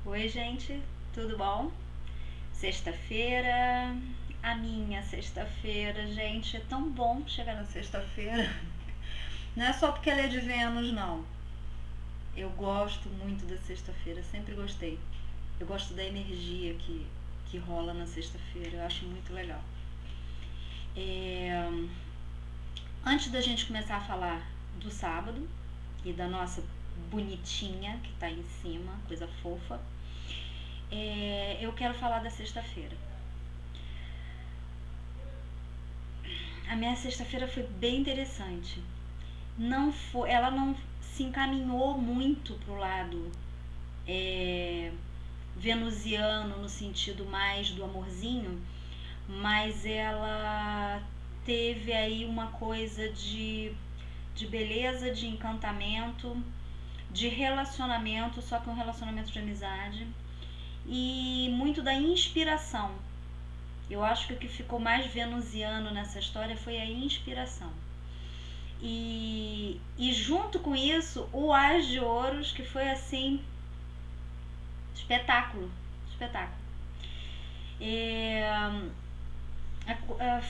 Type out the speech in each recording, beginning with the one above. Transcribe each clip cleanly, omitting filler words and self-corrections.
Oi, gente, tudo bom? Sexta-feira, a minha sexta-feira, gente, é tão bom chegar na sexta-feira. Não é só porque ela é de Vênus, não. Eu gosto muito da sexta-feira, sempre gostei. Eu gosto da energia que rola na sexta-feira, eu acho muito legal. É, Antes da gente começar a falar do sábado e da nossa bonitinha que tá aí em cima, coisa fofa, eu quero falar da sexta-feira. A minha sexta-feira foi bem interessante. Ela não se encaminhou muito pro lado é, venusiano no sentido mais do amorzinho, mas ela teve aí uma coisa de beleza, de encantamento, de relacionamento, só que um relacionamento de amizade e muito da inspiração. Eu acho que o que ficou mais venusiano nessa história foi a inspiração. E junto com isso, o As de Ouros, que foi assim, espetáculo, espetáculo. É, a, a,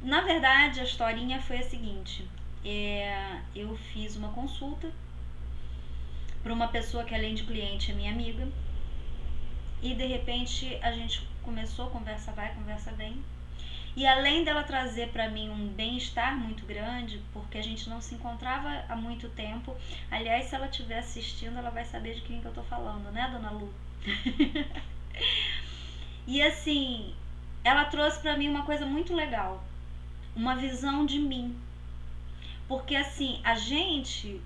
Na verdade, a historinha foi a seguinte: eu fiz uma consulta para uma pessoa que além de cliente é minha amiga, e de repente a gente começou, conversa vai, conversa vem. E além dela trazer para mim um bem-estar muito grande, porque a gente não se encontrava há muito tempo. Aliás, se ela estiver assistindo, ela vai saber de quem que eu tô falando, né, dona Lu? E assim, ela trouxe para mim uma coisa muito legal, uma visão de mim. Porque assim, a gente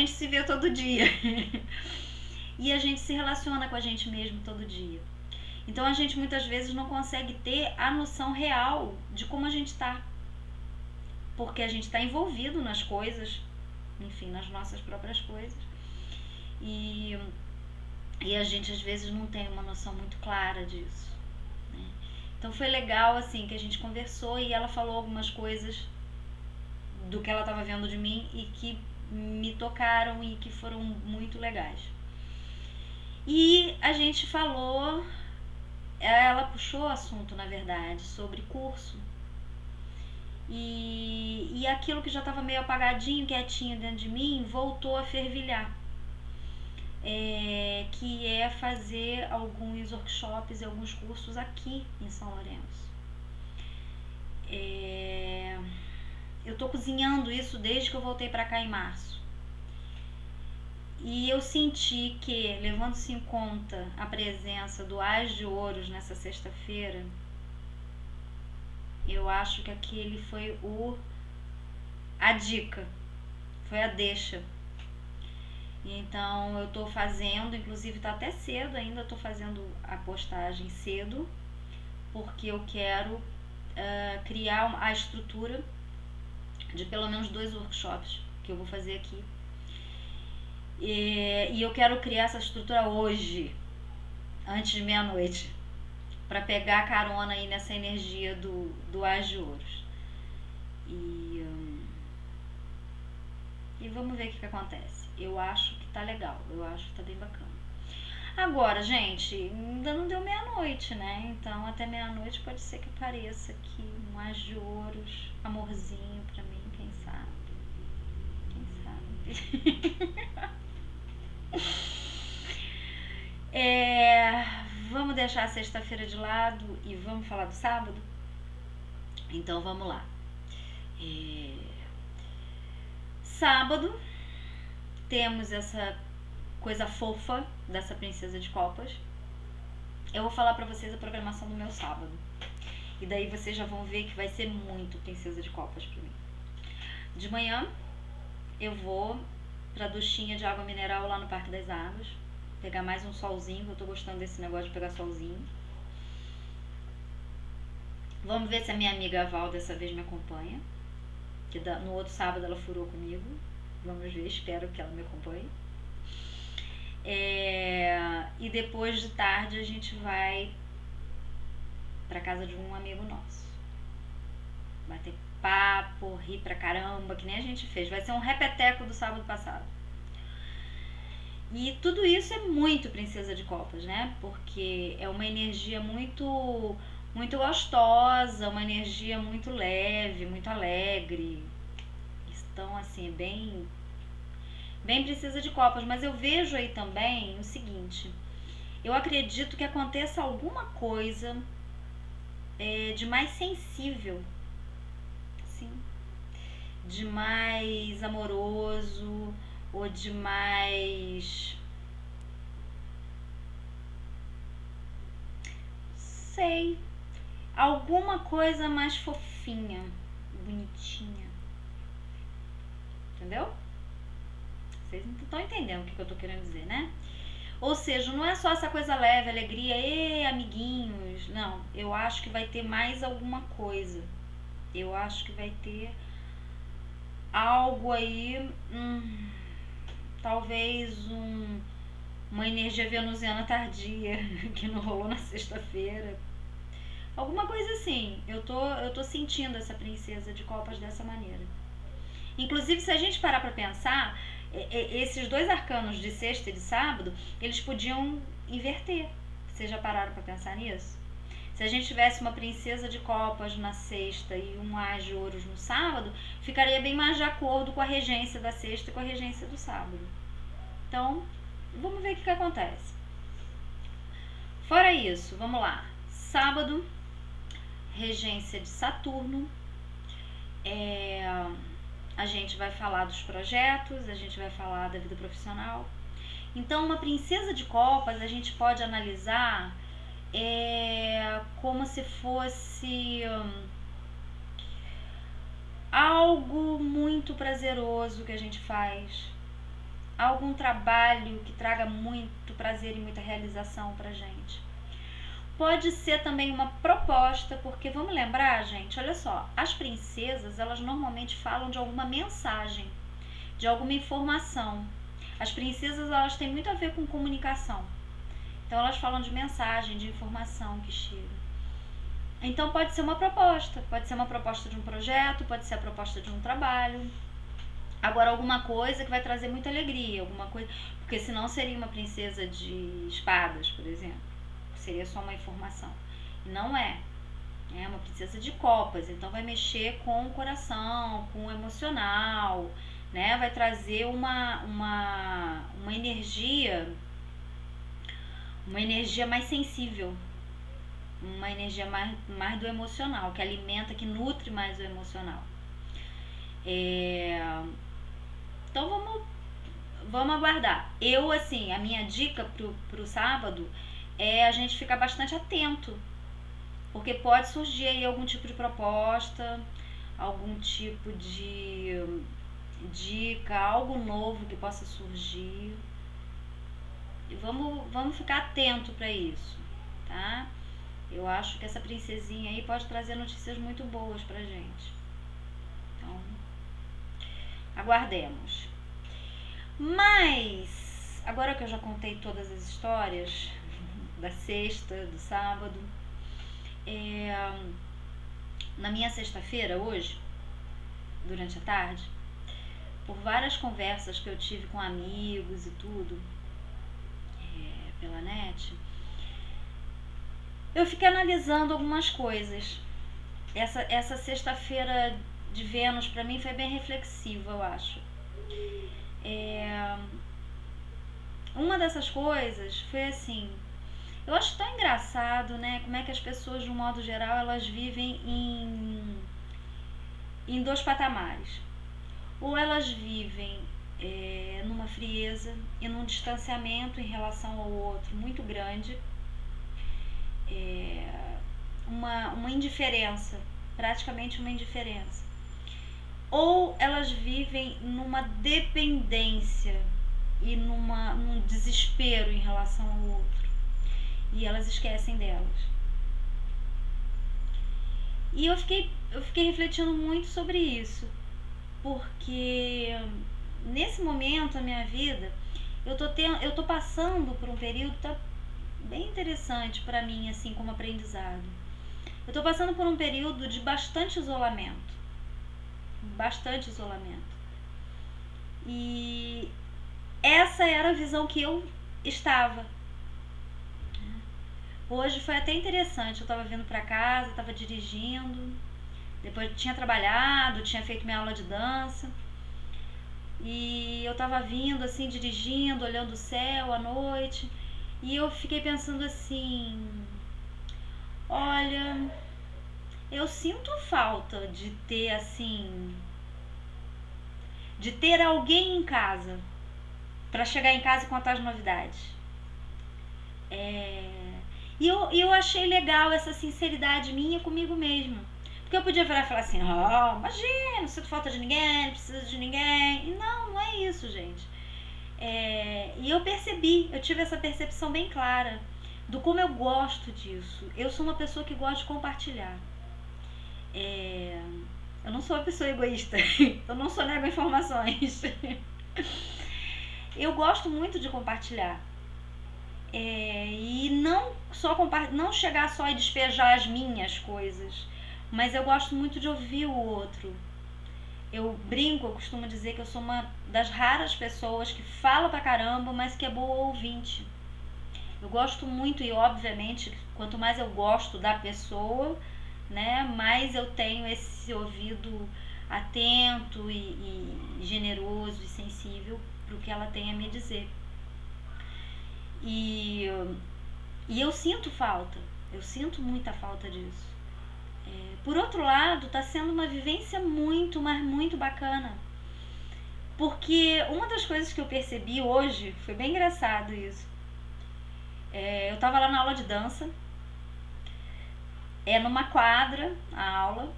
se vê todo dia. E a gente se relaciona com a gente mesmo todo dia. Então a gente muitas vezes não consegue ter a noção real de como a gente está, porque a gente está envolvido nas coisas, enfim, nas nossas próprias coisas, e, e a gente às vezes não tem uma noção muito clara disso, né? Então foi legal assim que a gente conversou e ela falou algumas coisas do que ela estava vendo de mim e que me tocaram e que foram muito legais. E a gente falou, ela puxou o assunto, na verdade, sobre curso. E aquilo que já estava meio apagadinho, quietinho dentro de mim, voltou a fervilhar. Que é fazer alguns workshops e alguns cursos aqui em São Lourenço. Eu tô cozinhando isso desde que eu voltei para cá em março. E eu senti que, levando-se em conta a presença do As de Ouros nessa sexta-feira, eu acho que aquele foi a dica, foi a deixa. Então eu tô fazendo, inclusive tá até cedo ainda, tô fazendo a postagem cedo, porque eu quero criar a estrutura de pelo menos 2 workshops que eu vou fazer aqui. E eu quero criar essa estrutura hoje, antes de meia-noite, para pegar carona aí nessa energia do As de Ouros. E vamos ver o que acontece. Eu acho que tá legal, eu acho que tá bem bacana. Agora, gente, ainda não deu meia-noite, né? Então até meia-noite pode ser que apareça aqui um As de Ouros, amorzinho pra mim, quem sabe? Quem sabe? Vamos deixar a sexta-feira de lado e vamos falar do sábado? Então vamos lá. Sábado temos essa coisa fofa dessa princesa de copas. Eu vou falar pra vocês a programação do meu sábado. E daí vocês já vão ver que vai ser muito princesa de copas pra mim. De manhã eu vou pra duchinha de água mineral lá no Parque das Águas. Pegar mais um solzinho, que eu tô gostando desse negócio de pegar solzinho. Vamos ver se a minha amiga Val dessa vez me acompanha. Que no outro sábado ela furou comigo. Vamos ver, espero que ela me acompanhe. E depois de tarde a gente vai pra casa de um amigo nosso. Bater papo, rir pra caramba, que nem a gente fez. Vai ser um repeteco do sábado passado. E tudo isso é muito Princesa de Copas, né? Porque é uma energia muito gostosa, uma energia muito leve, muito alegre. Então, assim, é bem Princesa de Copas. Mas eu vejo aí também o seguinte: eu acredito que aconteça alguma coisa de mais sensível, sim, de mais amoroso ou de mais, sei, alguma coisa mais fofinha, bonitinha, entendeu? Vocês não estão entendendo o que eu tô querendo dizer, né? Ou seja, não é só essa coisa leve, alegria, e amiguinhos. Não, eu acho que vai ter mais alguma coisa. Eu acho que vai ter algo aí, talvez uma energia venusiana tardia que não rolou na sexta-feira. Alguma coisa assim. Eu tô sentindo essa Princesa de Copas dessa maneira. Inclusive, se a gente parar pra pensar, esses dois arcanos de sexta e de sábado, eles podiam inverter. Vocês já pararam pra pensar nisso? Se a gente tivesse uma Princesa de Copas na sexta e um As de Ouros no sábado, ficaria bem mais de acordo com a regência da sexta e com a regência do sábado. Então, vamos ver o que acontece. Fora isso, vamos lá. Sábado, regência de Saturno. A gente vai falar dos projetos, a gente vai falar da vida profissional. Então, uma Princesa de Copas a gente pode analisar como se fosse algo muito prazeroso que a gente faz, algum trabalho que traga muito prazer e muita realização pra gente. Pode ser também uma proposta, porque vamos lembrar, gente, olha só, as princesas, elas normalmente falam de alguma mensagem, de alguma informação. As princesas, elas têm muito a ver com comunicação. Então elas falam de mensagem, de informação que chega. Então pode ser uma proposta de um projeto, pode ser a proposta de um trabalho. Agora alguma coisa que vai trazer muita alegria, alguma coisa, porque senão seria uma princesa de espadas, por exemplo. Seria só uma informação. E não é. É uma princesa de copas, então vai mexer com o coração, com o emocional, né? Vai trazer uma energia mais sensível, uma energia mais do emocional, que alimenta, que nutre mais o emocional. Então vamos aguardar. Eu, assim, a minha dica pro sábado é a gente ficar bastante atento, porque pode surgir aí algum tipo de proposta, algum tipo de dica, algo novo que possa surgir. E vamos ficar atento para isso, tá? Eu acho que essa princesinha aí pode trazer notícias muito boas pra gente. Então, aguardemos. Mas, agora que eu já contei todas as histórias da sexta, do sábado, na minha sexta-feira, hoje, durante a tarde, por várias conversas que eu tive com amigos e tudo, pela net, eu fiquei analisando algumas coisas. Essa sexta-feira de Vênus pra mim foi bem reflexiva, eu acho. Uma dessas coisas foi assim, eu acho tão engraçado, né, como é que as pessoas, de um modo geral, elas vivem em dois patamares. Ou elas vivem numa frieza e num distanciamento em relação ao outro muito grande, uma indiferença, praticamente uma indiferença. Ou elas vivem numa dependência e num desespero em relação ao outro, e elas esquecem delas. E eu fiquei refletindo muito sobre isso, porque nesse momento da minha vida eu tô passando por um período bem interessante para mim, assim, como aprendizado. Eu tô passando por um período de bastante isolamento. E essa era a visão que eu estava. Hoje foi até interessante, eu estava vindo para casa, estava dirigindo, depois tinha trabalhado, tinha feito minha aula de dança, e eu estava vindo assim, dirigindo, olhando o céu à noite, e eu fiquei pensando assim, olha, eu sinto falta de ter assim, de ter alguém em casa, para chegar em casa e contar as novidades. E eu achei legal essa sinceridade minha comigo mesma. Porque eu podia virar e falar assim, imagina, não sinto falta de ninguém, não preciso de ninguém. E não é isso, gente. E eu percebi, eu tive essa percepção bem clara do como eu gosto disso. Eu sou uma pessoa que gosta de compartilhar. Eu não sou uma pessoa egoísta, eu não sou nego informações. Eu gosto muito de compartilhar. E não chegar só e despejar as minhas coisas, mas eu gosto muito de ouvir o outro. Eu brinco, eu costumo dizer que eu sou uma das raras pessoas que fala pra caramba, mas que é boa ouvinte. Eu gosto muito e, obviamente, quanto mais eu gosto da pessoa, né, mais eu tenho esse ouvido atento e generoso e sensível pro que ela tem a me dizer. E eu sinto falta, eu sinto muita falta disso. Por outro lado, está sendo uma vivência muito, mas muito bacana. Porque uma das coisas que eu percebi hoje, foi bem engraçado isso. Eu estava lá na aula de dança, numa quadra, a aula.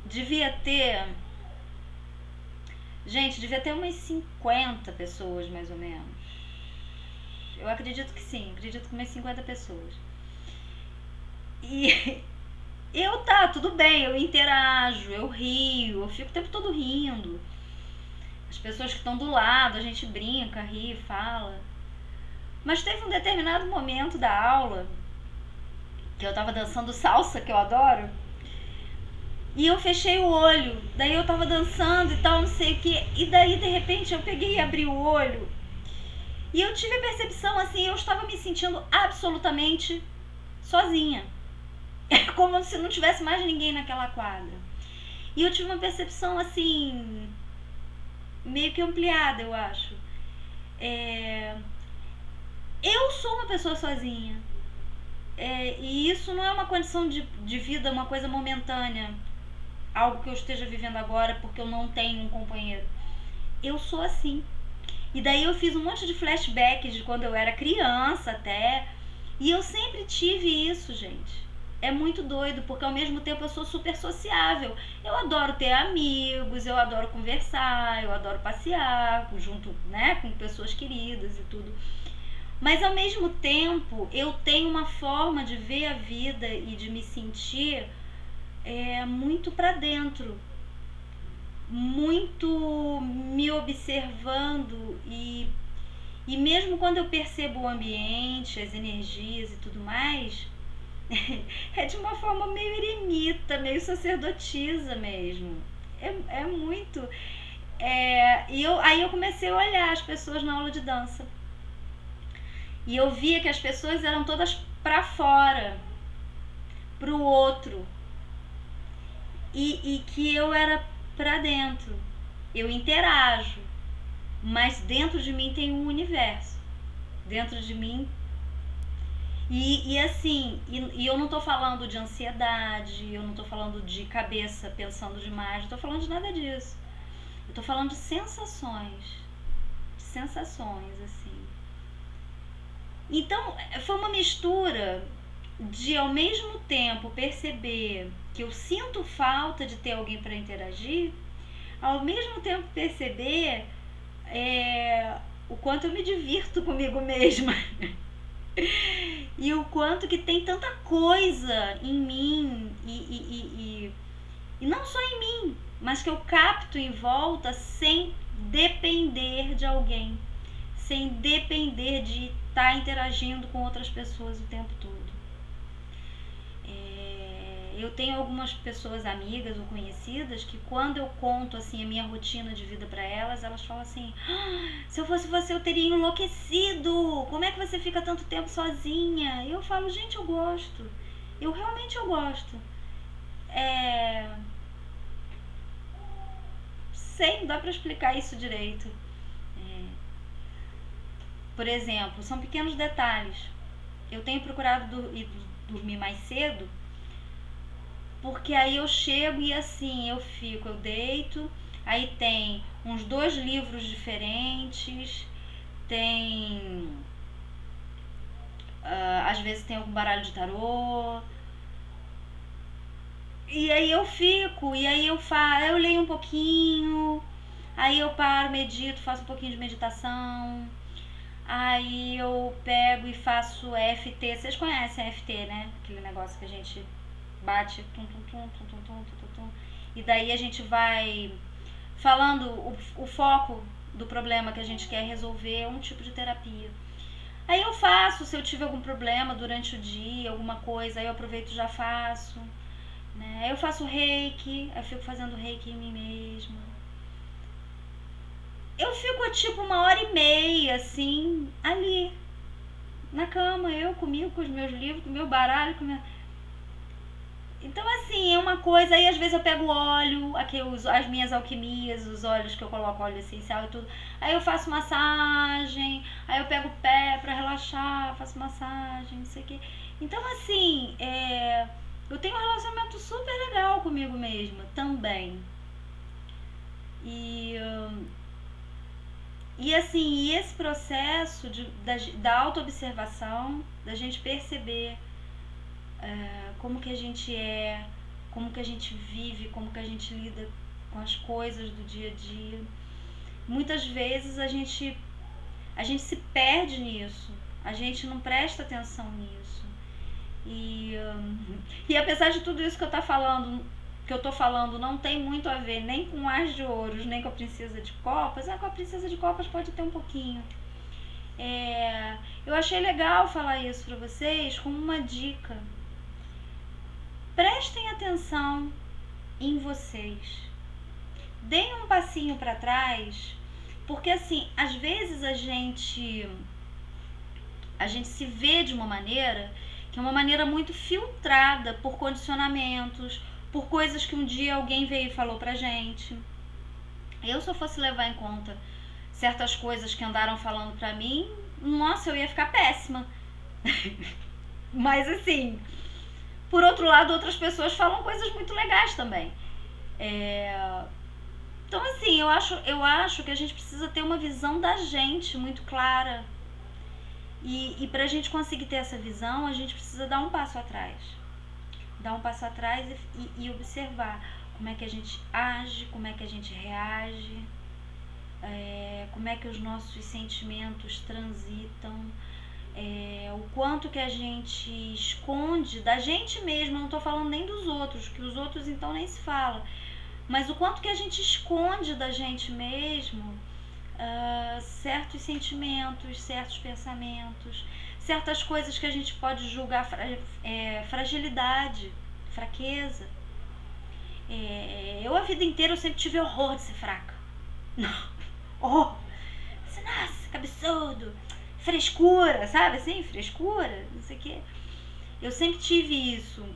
Devia ter umas 50 pessoas, mais ou menos. Eu acredito que sim, acredito que umas 50 pessoas. E tudo bem, eu interajo, eu rio, eu fico o tempo todo rindo. As pessoas que estão do lado, a gente brinca, ri, fala. Mas teve um determinado momento da aula que eu tava dançando salsa, que eu adoro, e eu fechei o olho. Daí eu tava dançando e tal, não sei o que, e daí de repente eu peguei e abri o olho. E eu tive a percepção, assim, eu estava me sentindo absolutamente sozinha. É como se não tivesse mais ninguém naquela quadra. E eu tive uma percepção, assim, meio que ampliada, eu acho. Eu sou uma pessoa sozinha. E isso não é uma condição de vida, uma coisa momentânea. Algo que eu esteja vivendo agora porque eu não tenho um companheiro. Eu sou assim. E daí eu fiz um monte de flashbacks de quando eu era criança até. E eu sempre tive isso, gente. É muito doido, porque ao mesmo tempo eu sou super sociável. Eu adoro ter amigos, eu adoro conversar, eu adoro passear junto, né, com pessoas queridas e tudo. Mas ao mesmo tempo eu tenho uma forma de ver a vida e de me sentir muito pra dentro. Muito me observando e mesmo quando eu percebo o ambiente, as energias e tudo mais, é de uma forma meio eremita, meio sacerdotisa mesmo. É muito. Aí eu comecei a olhar as pessoas na aula de dança. E eu via que as pessoas eram todas pra fora, pro outro. E que eu era pra dentro. Eu interajo, mas dentro de mim tem um universo. Dentro de mim. E assim, eu não tô falando de ansiedade, eu não tô falando de cabeça pensando demais, não tô falando de nada disso. Eu tô falando de sensações. Sensações, assim. Então, foi uma mistura de, ao mesmo tempo, perceber que eu sinto falta de ter alguém para interagir, ao mesmo tempo perceber o quanto eu me divirto comigo mesma. E o quanto que tem tanta coisa em mim e não só em mim, mas que eu capto em volta sem depender de alguém, sem depender de estar interagindo com outras pessoas o tempo todo. Eu tenho algumas pessoas amigas ou conhecidas que quando eu conto assim a minha rotina de vida para elas, elas falam assim: se eu fosse você eu teria enlouquecido, como é que você fica tanto tempo sozinha? E eu falo: gente, eu gosto, eu realmente eu gosto. Sei, não dá pra explicar isso direito. Por exemplo, são pequenos detalhes. Eu tenho procurado ir dormir mais cedo, porque aí eu chego e assim, eu deito, aí tem uns 2 livros diferentes, tem às vezes tem algum baralho de tarô, e aí eu fico, e aí eu leio um pouquinho, aí eu paro, medito, faço um pouquinho de meditação, aí eu pego e faço EFT. Vocês conhecem EFT, né? Aquele negócio que a gente bate, tum, tum, tum, tum, tum, tum, tum, tum. E daí a gente vai falando o foco do problema que a gente quer resolver, um tipo de terapia. Aí eu faço, se eu tiver algum problema durante o dia, alguma coisa, aí eu aproveito e já faço. Né? Aí eu faço reiki, eu fico fazendo reiki em mim mesma. Eu fico tipo 1h30, assim, ali, na cama, eu comigo, com os meus livros, com o meu baralho, com minha... Então, assim, é uma coisa. Aí às vezes eu pego óleo, aqui as minhas alquimias, os óleos que eu coloco, óleo essencial e tudo. Aí eu faço massagem, aí eu pego o pé pra relaxar, faço massagem, não sei o quê. Então, assim, eu tenho um relacionamento super legal comigo mesma também. E assim, esse processo da autoobservação, da gente perceber como que a gente é, como que a gente vive, como que a gente lida com as coisas do dia a dia. Muitas vezes a gente se perde nisso, a gente não presta atenção nisso. E apesar de tudo isso que eu tô falando não tem muito a ver nem com As de Ouros, nem com a Princesa de Copas. Com a Princesa de Copas pode ter um pouquinho. Eu achei legal falar isso pra vocês como uma dica. Prestem atenção em vocês. Deem um passinho pra trás, porque assim, às vezes a gente se vê de uma maneira que é uma maneira muito filtrada por condicionamentos, por coisas que um dia alguém veio e falou pra gente. Eu, se eu fosse levar em conta certas coisas que andaram falando pra mim, nossa, eu ia ficar péssima. Mas assim, por outro lado, outras pessoas falam coisas muito legais também. Então assim, eu acho que a gente precisa ter uma visão da gente muito clara. E pra gente conseguir ter essa visão, a gente precisa dar um passo atrás. Dar um passo atrás e observar como é que a gente age, como é que a gente reage, como é que os nossos sentimentos transitam, o quanto que a gente esconde da gente mesmo. Eu não tô falando nem dos outros, que os outros então nem se fala, mas o quanto que a gente esconde da gente mesmo certos sentimentos, certos pensamentos, certas coisas que a gente pode julgar fragilidade, fraqueza. Eu a vida inteira eu sempre tive horror de ser fraca. Horror! Nossa, que absurdo! Frescura, sabe assim? Frescura, não sei o quê. Eu sempre tive isso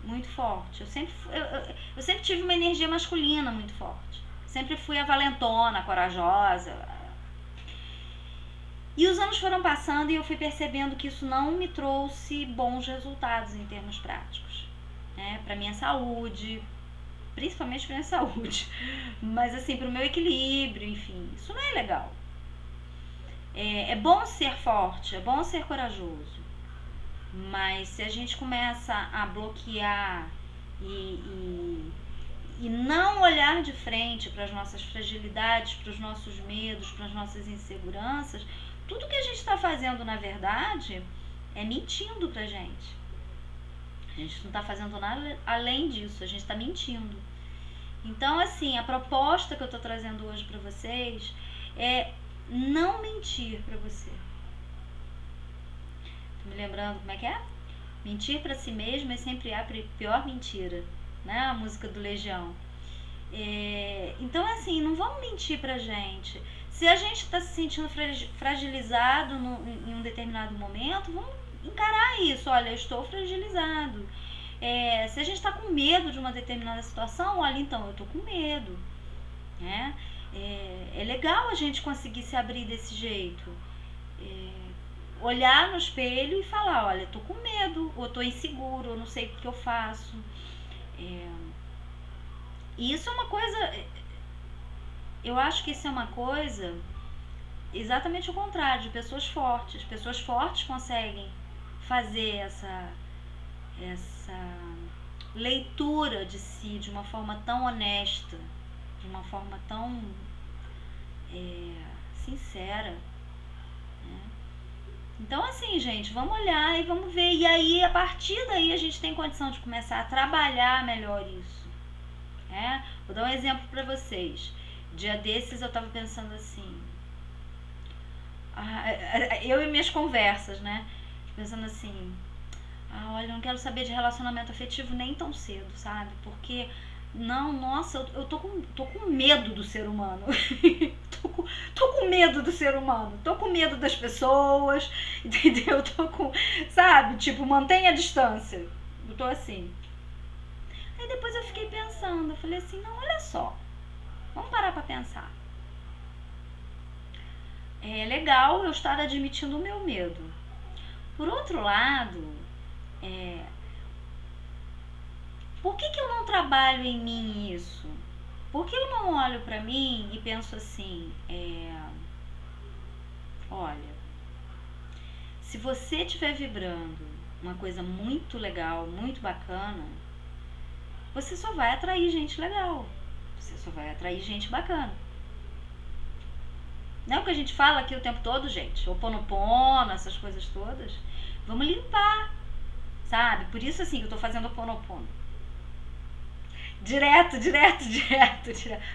muito forte. Eu sempre tive uma energia masculina muito forte. Sempre fui a valentona, a corajosa. E os anos foram passando e eu fui percebendo que isso não me trouxe bons resultados em termos práticos, né? Para minha saúde, principalmente para minha saúde, mas assim, para o meu equilíbrio, enfim, isso não é legal. É bom ser forte, é bom ser corajoso, mas se a gente começa a bloquear e não olhar de frente para as nossas fragilidades, para os nossos medos, para as nossas inseguranças, tudo que a gente está fazendo, na verdade, é mentindo pra gente. A gente não está fazendo nada além disso, a gente está mentindo. Então, assim, a proposta que eu estou trazendo hoje para vocês é não mentir para você. Tô me lembrando como é que é? Mentir para si mesmo é sempre a pior mentira, né? A música do Legião. Então, assim, não vamos mentir pra gente. Se a gente está se sentindo fragilizado em um determinado momento, vamos encarar isso. Olha, eu estou fragilizado. Se a gente está com medo de uma determinada situação, olha, então, eu estou com medo. Né? É legal a gente conseguir se abrir desse jeito. Olhar no espelho e falar, olha, eu tô com medo, ou tô inseguro, ou não sei o que eu faço. E isso é uma coisa, eu acho que isso é uma coisa exatamente o contrário, de pessoas fortes. Pessoas fortes conseguem fazer essa leitura de si de uma forma tão honesta, de uma forma tão sincera. Né? Então, assim, gente, vamos olhar e vamos ver. E aí, a partir daí, a gente tem condição de começar a trabalhar melhor isso. Vou dar um exemplo pra vocês. Dia desses eu tava pensando assim, eu e minhas conversas, né? Pensando assim, olha, eu não quero saber de relacionamento afetivo nem tão cedo, sabe? Porque, não, nossa, eu tô com medo do ser humano. tô com medo do ser humano. Tô com medo das pessoas, entendeu? Tô com, sabe? Tipo, mantenha a distância. Eu tô assim. Aí depois eu fiquei pensando, eu falei assim, não, olha só, vamos parar pra pensar. É legal eu estar admitindo o meu medo. Por outro lado, por que eu não trabalho em mim isso? Por que eu não olho pra mim e penso assim, olha, se você estiver vibrando uma coisa muito legal, muito bacana, você só vai atrair gente legal. Você só vai atrair gente bacana. Não é o que a gente fala aqui o tempo todo, gente? Ho'oponopono, essas coisas todas. Vamos limpar, sabe? Por isso, assim, que eu tô fazendo Ho'oponopono. Direto.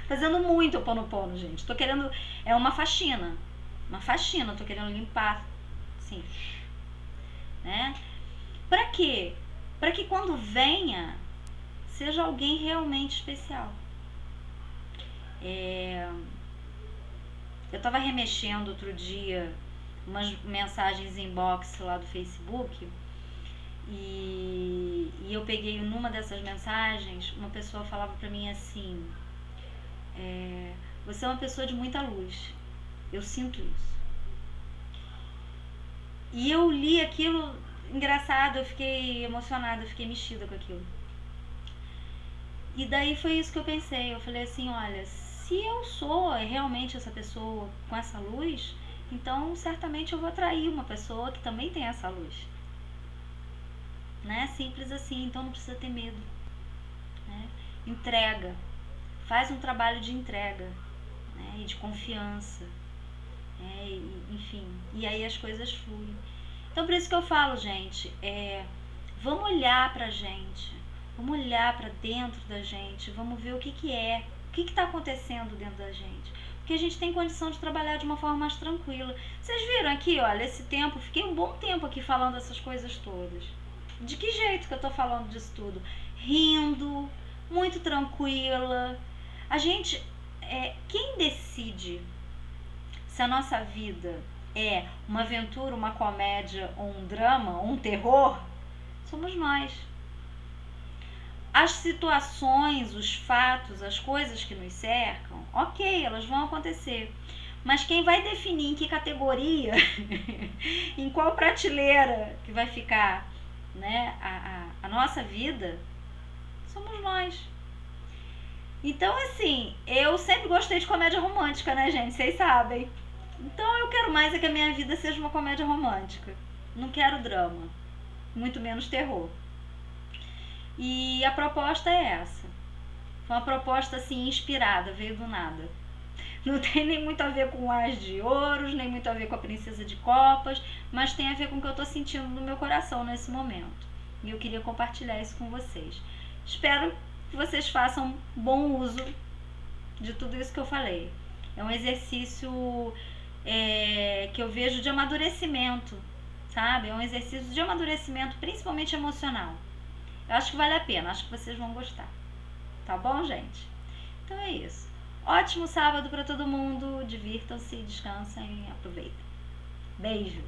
Fazendo muito Ho'oponopono, gente. Tô querendo... É uma faxina. Tô querendo limpar, assim. Né? Pra quê? Pra que quando venha, seja alguém realmente especial. Eu tava remexendo outro dia umas mensagens inbox lá do Facebook e eu peguei numa dessas mensagens, uma pessoa falava pra mim assim, você é uma pessoa de muita luz, eu sinto isso. E eu li aquilo, engraçado, eu fiquei emocionada, eu fiquei mexida com aquilo. E daí foi isso que eu pensei, eu falei assim, olha, se eu sou realmente essa pessoa com essa luz, então certamente eu vou atrair uma pessoa que também tem essa luz. Né? Simples assim, então não precisa ter medo. Né? Entrega, faz um trabalho de entrega, né? E de confiança. Enfim, e aí as coisas fluem. Então por isso que eu falo, gente, vamos olhar pra gente, vamos olhar pra dentro da gente, vamos ver o que é, o que está acontecendo dentro da gente. Porque a gente tem condição de trabalhar de uma forma mais tranquila. Vocês viram aqui, olha, esse tempo, fiquei um bom tempo aqui falando essas coisas todas. De que jeito que eu tô falando disso tudo? Rindo, muito tranquila. A gente, quem decide se a nossa vida é uma aventura, uma comédia, ou um drama, ou um terror, somos nós. As situações, os fatos, as coisas que nos cercam, ok, elas vão acontecer. Mas quem vai definir em que categoria, em qual prateleira que vai ficar, né, a nossa vida, somos nós. Então, assim, eu sempre gostei de comédia romântica, né, gente? Vocês sabem. Então eu quero mais que a minha vida seja uma comédia romântica. Não quero drama, muito menos terror. E a proposta é essa. Foi uma proposta assim inspirada, veio do nada. Não tem nem muito a ver com o As de Ouros, nem muito a ver com a Princesa de Copas, mas tem a ver com o que eu tô sentindo no meu coração nesse momento. E eu queria compartilhar isso com vocês. Espero que vocês façam bom uso de tudo isso que eu falei. É um exercício que eu vejo de amadurecimento, sabe? É um exercício de amadurecimento, principalmente emocional. Eu acho que vale a pena, acho que vocês vão gostar. Tá bom, gente? Então é isso. Ótimo sábado para todo mundo. Divirtam-se, descansem, aproveitem. Beijo!